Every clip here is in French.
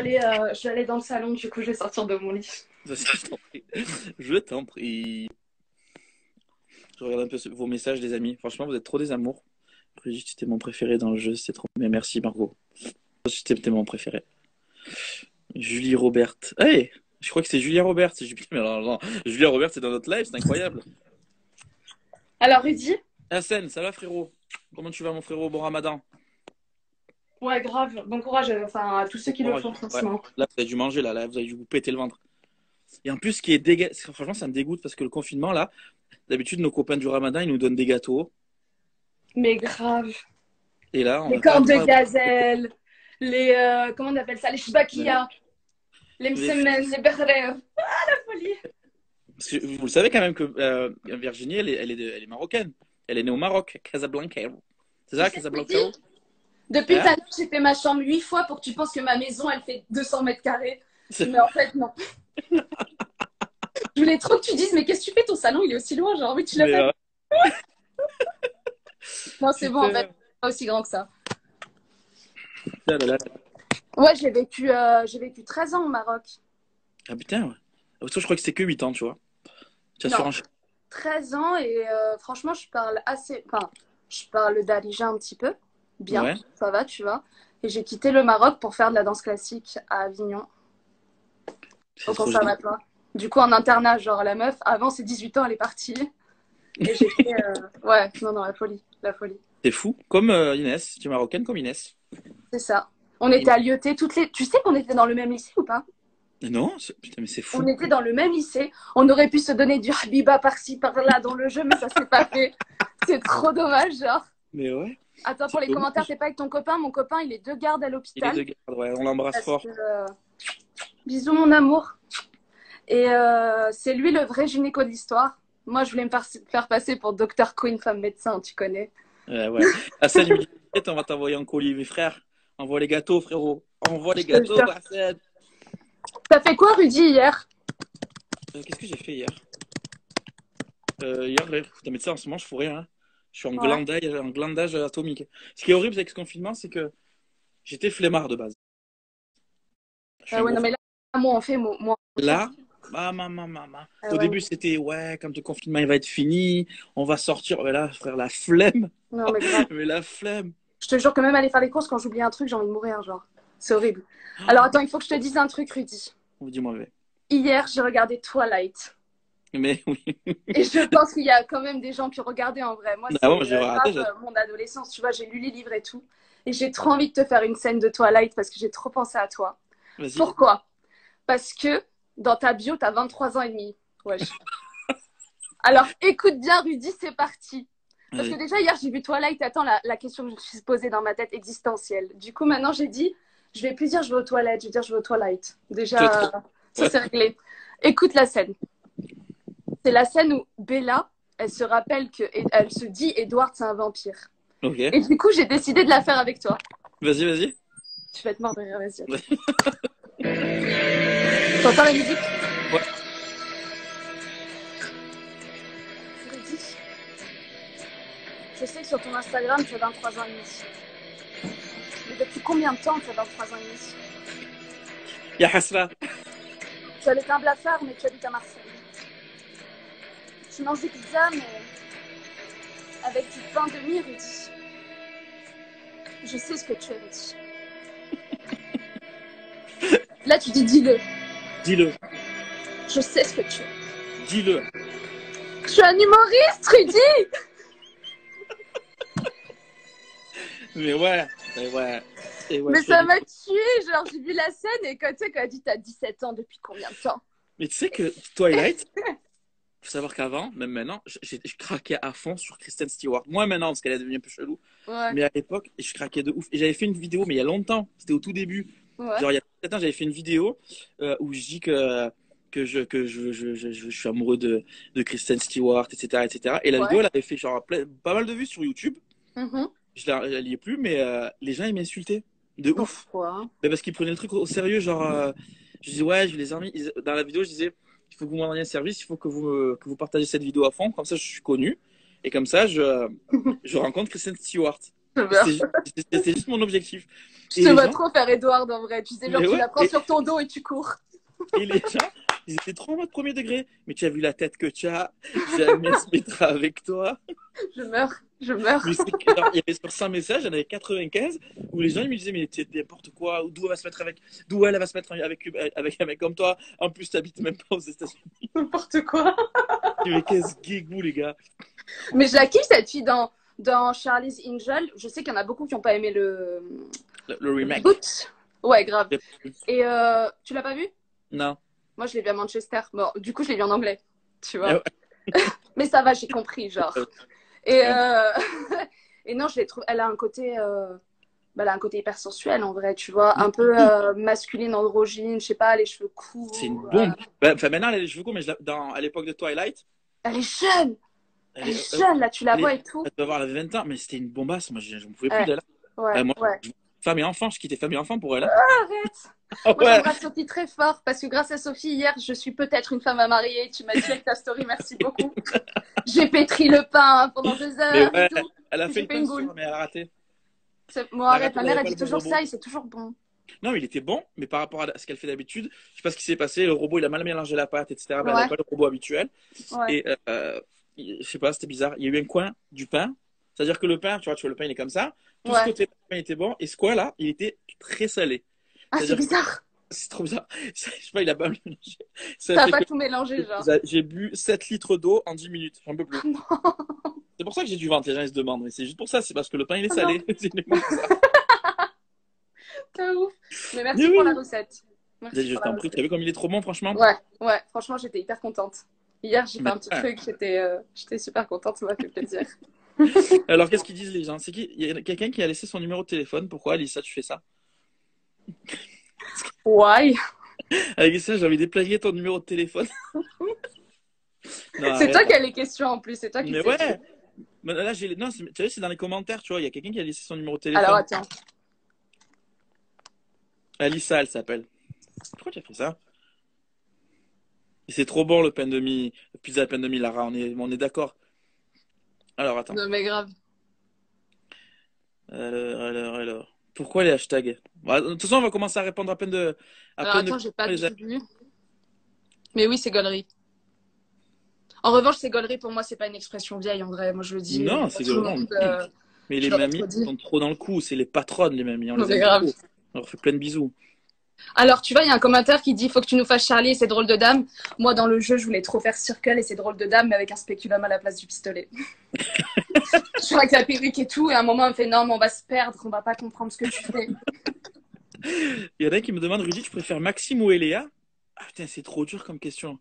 je vais aller dans le salon, du coup, je vais sortir de mon lit. Vas-y, je t'en prie. Je t'en prie. Je regarde un peu vos messages, les amis. Franchement, vous êtes trop des amours. Brigitte, c'était mon préféré dans le jeu, c'est trop. Mais merci, Margot. C'était mon préféré. Julie Robert. Hey, je crois que c'est Julia Robert. Mais alors, non. Julia Robert, c'est dans notre live, c'est incroyable. Alors, Rudy? Hassan, ça va, frérot? Comment tu vas, mon frérot? Bon ramadan. Ouais, grave. Bon courage, enfin, à tous ceux qui le font, Ouais. franchement. Là, vous avez dû manger, là, vous avez dû vous péter le ventre. Et en plus, ce qui est dégueulasse, franchement, ça me dégoûte parce que le confinement, là, d'habitude, nos copains du ramadan, ils nous donnent des gâteaux. Mais grave. Et là, on Les n'a pas cornes le de droit. gazelle, comment on appelle ça? Les shbakia, les msemen, les berrer. Ah, la folie! Parce que vous le savez quand même que Virginie, elle est marocaine. Elle est née au Maroc, Casablanca. C'est ça, Tu sais, Casablanca? Rudy, depuis tout Hein? à l'heure, j'ai fait ma chambre 8 fois pour que tu penses que ma maison, elle fait 200 mètres carrés. C'est- Mais en fait, non. Je voulais trop que tu dises, mais qu'est-ce que tu fais? Ton salon, il est aussi loin. Genre, oui, tu l'as Mais, pas vu. Non, c'est bon, en fait, putain, c'est pas aussi grand que ça. là, là, là. Ouais, j'ai vécu 13 ans au Maroc. Ah putain, ouais. Ah, je crois que c'était que 8 ans, tu vois. Tu as Non, surenchéré. 13 ans et franchement, je parle assez. Enfin, je parle darija un petit peu. Bien, Ouais. ça va, tu vois. Et j'ai quitté le Maroc pour faire de la danse classique à Avignon, au C'est trop génial. conservatoire. Du coup, en internat, genre la meuf, avant ses 18 ans, elle est partie. Et j'ai fait. Ouais, non, non, la folie. La folie. C'est fou. Comme Inès. Tu es marocaine comme Inès. C'est ça. On était à l'IET toutes les. Tu sais qu'on était dans le même lycée ou pas? Non, putain, mais c'est On fou. était dans le même lycée. On aurait pu se donner du habiba par-ci, par-là dans le jeu, mais ça s'est pas fait. C'est trop dommage, genre. Mais ouais, Attends, c'est pour les commentaires, dommage. t'es pas avec ton copain. Mon copain, il est de garde à Il est l'hôpital. de garde, ouais, on l'embrasse Parce fort. que. Bisous, mon amour. Et c'est lui le vrai gynéco de l'histoire. Moi, je voulais faire passer pour Dr. Queen, femme médecin, tu connais. Ouais. Hassan, il me dit, on va t'envoyer un colis, mes frères. Envoie les gâteaux, frérot. Envoie les Je te gâteaux, jure. Hassan. T'as fait quoi, Rudy, hier? Qu'est-ce que j'ai fait hier? Hier, putain, mais tu sais, en ce moment, je fous rien, hein. Je suis Ouais. en glandage atomique. Ce qui est horrible avec ce confinement, c'est que j'étais flemmard de base. Je suis un Ouais, gros non, mais là, moi, on fait. Moi, on fait. Là, maman. Ah Au ouais. début, c'était ouais, quand le confinement il va être fini, on va sortir. Mais là, frère, la flemme. Non, mais grave. Mais la flemme. Je te jure que même aller faire les courses, quand j'oublie un truc, j'ai envie de mourir, genre. C'est horrible. Alors, attends, il faut que je te dise un truc, Rudy. Dis-moi, mais. Hier, j'ai regardé Twilight. Mais oui. Et je pense qu'il y a quand même des gens qui regardaient en vrai. Moi, Ah c'est bon, j'ai raté. grave mon adolescence. Tu vois, j'ai lu les livres et tout. Et j'ai trop envie de te faire une scène de Twilight parce que j'ai trop pensé à toi. Vas-y. Pourquoi? Parce que dans ta bio, t'as 23 ans et demi. Wesh. Alors, écoute bien, Rudy, c'est parti. Parce que Vas-y. déjà, hier, j'ai vu Twilight. Attends, la question que je me suis posée dans ma tête existentielle. Du coup, maintenant, j'ai dit, je vais plus dire je vais aux toilettes, je vais dire je vais aux Twilight. Tu vas trop. Déjà, ça, Ouais. c'est réglé. Écoute la scène. C'est la scène où Bella, elle se rappelle que, elle se dit Edward, c'est un vampire. Ok. Et du coup, j'ai décidé de la faire avec toi. Vas-y. Tu vas te mordre de rire, vas-y. Ouais. T'entends la musique? Ouais. Rudy, je sais que sur ton Instagram, tu as 23 ans et demi. Mais depuis combien de temps tu as 23 ans et demi? Ya Hasra. Tu habites un blafard, mais tu habites à Marseille. Tu manges des pizzas, mais avec du pain de mie, Rudy. Je sais ce que tu es, Rudy. Là, tu dis dis-le. Dis-le. Je sais ce que tu es. Dis-le. Je suis un humoriste, Rudy. Mais ouais. Mais ouais. Et ouais, Mais je te ça dis. m'a tué. Genre, j'ai vu la scène et quand tu sais, quand elle dit t'as 17 ans depuis combien de temps? Mais tu sais que Twilight, faut savoir qu'avant, même maintenant, je craquais à fond sur Kristen Stewart. Moi maintenant, parce qu'elle est devenue un peu chelou. Ouais, Mais à l'époque, je craquais de ouf. Et j'avais fait une vidéo, mais il y a longtemps. C'était au tout début. ouais. Genre, il y a 7 ans, j'avais fait une vidéo où je dis que je suis amoureux de Kristen Stewart, etc., etc. Et la Ouais. vidéo, elle avait fait genre pas mal de vues sur YouTube. Mhm. Je la liais plus, mais les gens, ils m'insultaient. De ouf. Pourquoi? Mais parce qu'ils prenaient le truc au sérieux. Genre, je disais, ouais, je les ai remis. Dans la vidéo, je disais, il faut que vous m'en rendiez un service, il faut que vous partagez cette vidéo à fond. Comme ça, je suis connu. Et comme ça, je rencontre Kristen Stewart. Je meurs. C'était juste mon objectif. Je Et te les vois gens, trop faire Edouard en vrai. Tu sais, genre, mais tu ouais, la prends sur ton dos et tu cours. et les gens, ils étaient trop en mode premier degré. Mais tu as vu la tête que tu as, jamais se mettra avec toi. Je meurs. Je meurs. Mais c'est que, genre, il y avait sur 100 messages, il y en avait 95 où les gens ils me disaient mais c'est n'importe quoi, d'où elle va se mettre avec, d'où elle va se mettre avec un mec comme toi. En plus, t'habites même pas aux États-Unis. N'importe quoi. Mais qu'est-ce que vous les gars. Mais je la kiffe cette fille dans Charlie's Angel. Je sais qu'il y en a beaucoup qui n'ont pas aimé Le le remake. reboot. Ouais, grave. Et tu l'as pas vu? Non. Moi, je l'ai vu à Manchester. Bon, du coup, je l'ai vu en anglais. Tu vois. Ah ouais. Mais ça va, j'ai compris, genre. Et, et non, je l'ai trouvé. Elle a un côté. Elle a un côté hyper sensuel en vrai, tu vois. Un peu masculine, androgyne, je sais pas, les cheveux courts. C'est une bombe. Enfin, maintenant, elle a les cheveux courts, mais à l'époque de Twilight, Elle est jeune! Elle est elle, jeune, là, tu la elle, vois et tout. elle doit avoir la 20 ans, mais c'était une bombasse. Moi, je ne pouvais plus Ouais, d'elle. ouais, Moi, ouais. femme et enfant, je quittais femme et enfant pour elle. Arrête! Ah Moi, ouais. j'embrasse Sophie très fort parce que grâce à Sophie, hier, je suis peut-être une femme à marier. Tu m'as dit avec ta story, merci beaucoup. J'ai pétri le pain pendant 2 Mais heures ouais, et tout. elle a fait J'ai le fait pain une sûr, boule. mais elle a raté. Bon, Elle a arrête, raté, ma elle mère, avait elle pas dit le bon toujours robot. ça et c'est toujours bon. Non, mais il était bon, mais par rapport à ce qu'elle fait d'habitude, je sais pas ce qui s'est passé. Le robot, il a mal mélangé la pâte, etc. Ben, elle Ouais, n'avait pas le robot habituel. ouais. Et je sais pas, c'était bizarre. Il y a eu un coin du pain. C'est-à-dire que le pain, tu vois, le pain, il est comme ça. Tout ce Ouais. côté du pain était bon. Et ce coin-là, il était très salé. Ah, c'est C'est-à-dire que bizarre. c'est trop bizarre. Je sais pas, il a pas mélangé. Ça T'as fait pas que tout mélangé, genre. j'ai bu 7 litres d'eau en 10 minutes. J'en peux plus. C'est pour ça que j'ai du ventre. Les gens ils se demandent. Mais c'est juste pour ça. C'est parce que le pain, il est Oh non, salé. C'est uniquement pour ça. t'es ouf. Mais Mais merci pour la oui. recette. Merci Je pour la t'en prie. Tu recette. as vu comme il est trop bon, franchement? Ouais, ouais, franchement, j'étais hyper contente. Hier, j'ai fait Mais un petit ouais. truc, j'étais super contente, ça m'a fait plaisir. Alors, qu'est-ce qu'ils disent les gens? C'est qui? Il y a quelqu'un qui a laissé son numéro de téléphone. Pourquoi, Alissa, tu fais ça? Why? Alissa, j'ai envie de déplaguer ton numéro de téléphone. Non, C'est toi arrête. qui as les questions en plus, c'est toi qui Mais t'es dit. ouais. Mais là, non, tu vois, c'est dans les commentaires, tu vois. Il y a quelqu'un qui a laissé son numéro de Alors téléphone. attends, Alissa, elle s'appelle. Pourquoi tu as fait ça? Et c'est trop bon le pain de mie, le pizza pain de mie, Lara. On est d'accord. Alors, attends. non mais grave. Alors. Pourquoi les hashtags? Bah, de toute façon, on va commencer à répondre à Alors peine de attends, j'ai pas les tout vu. Mais oui, c'est gaulerie. En revanche, c'est gaulerie pour moi, c'est pas une expression vieille en vrai. Moi je le dis, Non, à c'est tout le non. monde, Mais je les l'aurais mamies trop dit. sont trop dans le coup. C'est les patronnes, les mamies. On Non les mais aime grave. trop. On leur fait plein de bisous. Alors tu vois, il y a un commentaire qui dit faut que tu nous fasses Charlie et ses drôles de dames. Moi dans le jeu, je voulais trop faire Circle et ses drôles de dames, mais avec un spéculum à la place du pistolet. Je suis avec la perruque et tout, et à un moment, elle me fait non, mais on va se perdre, on va pas comprendre ce que tu fais. Il y en a qui me demandent, Rudy, tu préfères Maxime ou Eléa? Ah putain, c'est trop dur comme question.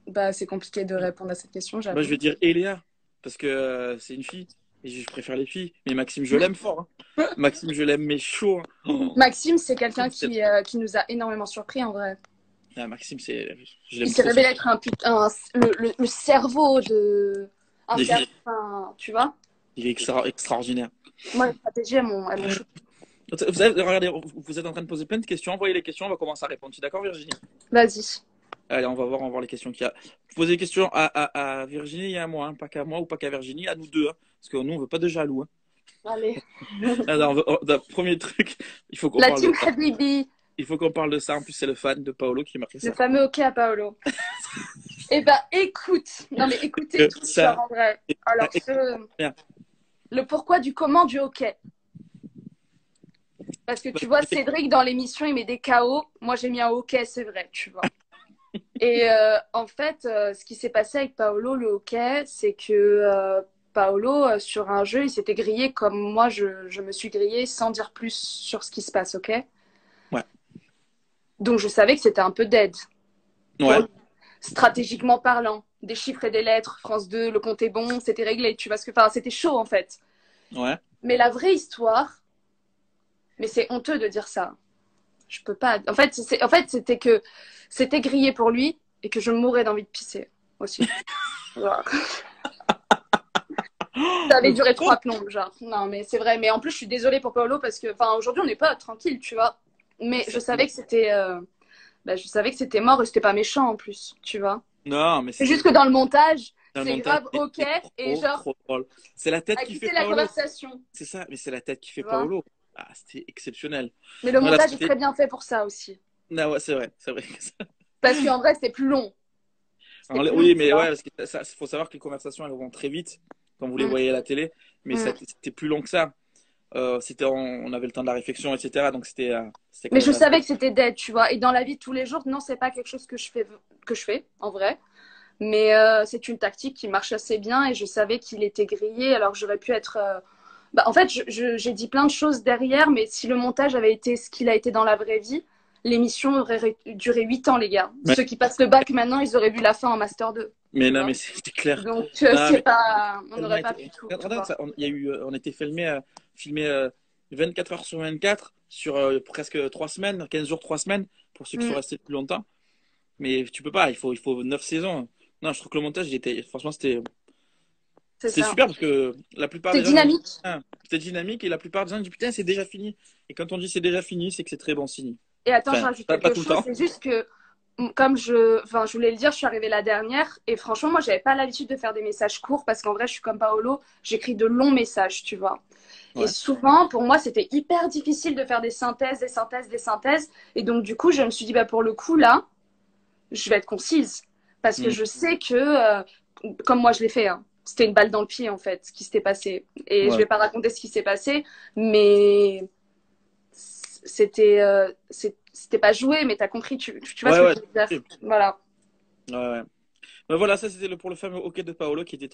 Bah, c'est compliqué de répondre à cette question, Moi, je j'avoue. vais dire Eléa, parce que c'est une fille. Et je préfère les filles. Mais Maxime, je l'aime fort. Hein. Maxime, je l'aime, mais chaud. Hein. Oh. Maxime, c'est quelqu'un qui nous a énormément surpris en vrai. Ah, Maxime, je Il l'aime s'est trop. révélé être le cerveau de. Un Il cerveau, est, tu vois. il est extraordinaire. Moi, les stratégies, elles m'ont choqué. Vous avez, regardez, vous êtes en train de poser plein de questions. Envoyez les questions, on va commencer à répondre. Tu es d'accord, Virginie? Vas-y. Allez, on va voir les questions qu'il y a. Vous posez des questions à Virginie et à moi, hein. Pas qu'à moi ou pas qu'à Virginie, à nous deux. Hein. Parce que nous, on veut pas de jaloux. Hein. Allez. Alors, premier truc, il faut qu'on La parle team de ça. Habibi, Il faut qu'on parle de ça. En plus, c'est le fan de Paolo qui a marqué le ça. fameux hockey à Paolo. Eh ben, écoute. Non, mais écoutez tout Ça, ça en vrai. Alors, bien. le pourquoi du comment du hockey. Parce que tu vois, Cédric, dans l'émission, il met des KO. Moi, j'ai mis un hockey, c'est vrai, tu vois. Et en fait, ce qui s'est passé avec Paolo, le hockey, c'est que Paolo, sur un jeu, il s'était grillé comme moi, je me suis grillée sans dire plus sur ce qui se passe, ok? Ouais. Donc, je savais que c'était un peu dead. Ouais. Stratégiquement parlant, des chiffres et des lettres, France 2, le compte est bon, c'était réglé, tu vois ce que... Enfin, c'était chaud, en fait. Ouais. Mais la vraie histoire, mais c'est honteux de dire ça. Je peux pas. En fait, c'était que c'était grillé pour lui et que je mourais d'envie de pisser aussi. Voilà. Ça avait duré 3 plombes, genre. Non, mais c'est vrai. Mais en plus, je suis désolée pour Paolo parce que, enfin, aujourd'hui, on n'est pas tranquille, tu vois. Mais je savais que c'était, je savais que c'était mort et c'était pas méchant en plus, tu vois. Non, mais C'est juste que dans le montage, dans le c'est montage, grave ok, et trop, genre, trop drôle. C'est la tête à qui quitter fait la Paolo. conversation, C'est ça, mais c'est la tête qui tu fait vois. Paolo. Ah, c'était exceptionnel. Mais le Non, là, montage est c'était. très bien fait pour ça aussi. Ah ouais, c'est vrai, c'est vrai. Parce qu'en vrai, c'était plus long. C'était plus long, Oui, tu mais vois. ouais, parce que ça, faut savoir que les conversations, elles vont très vite quand vous les Mm, voyez à la télé, mais mm. c'était plus long que ça. On avait le temps de la réflexion, etc. Donc c'était quand Mais je même assez. savais que c'était dead, tu vois. Et dans la vie de tous les jours, non, c'est pas quelque chose que je fais, en vrai. Mais c'est une tactique qui marche assez bien et je savais qu'il était grillé, alors que j'aurais pu être. Bah, en fait, j'ai dit plein de choses derrière, mais si le montage avait été ce qu'il a été dans la vraie vie, l'émission aurait duré 8 ans, les gars. Ouais. Ceux qui passent le bac maintenant, ils auraient vu la fin en Master 2, Mais tu non, mais vois. c'était clair. Donc, Non, c'est mais pas. On tellement n'aurait pas été. pu tout, tout Regarde voir. ça, il y a eu, on était filmé 24 heures sur 24 sur presque 3 semaines, 15 jours, 3 semaines, pour ceux qui sont Mm, restés plus longtemps. Mais tu peux pas, il faut 9 saisons. Non, je trouve que le montage, franchement, c'est c'était ça. super parce que la plupart C'est des gens ils ont dit, dynamique. putain, c'était dynamique et la plupart des gens disent, putain, c'est déjà fini. Et quand on dit c'est déjà fini, c'est que c'est très bon signe. Et attends, je Enfin, rajoute pas quelque tout le chose. temps. C'est juste que, enfin, je voulais le dire, je suis arrivée la dernière. Et franchement, moi, j'avais pas l'habitude de faire des messages courts parce qu'en vrai, je suis comme Paolo, j'écris de longs messages, tu vois. Et Ouais. souvent, pour moi, c'était hyper difficile de faire des synthèses, des synthèses, des synthèses. Et donc, du coup, je me suis dit, bah, pour le coup, là, je vais être concise. Parce que Mm. je sais que, comme moi, je l'ai fait, hein, c'était une balle dans le pied, en fait, ce qui s'était passé. Et je Ouais. vais pas raconter ce qui s'est passé, mais c'était pas joué, mais t'as compris, tu vois ce Ouais, que ouais. je veux dire. Voilà. Ouais, ouais. Ben voilà, ça c'était pour le fameux hockey de Paolo qui était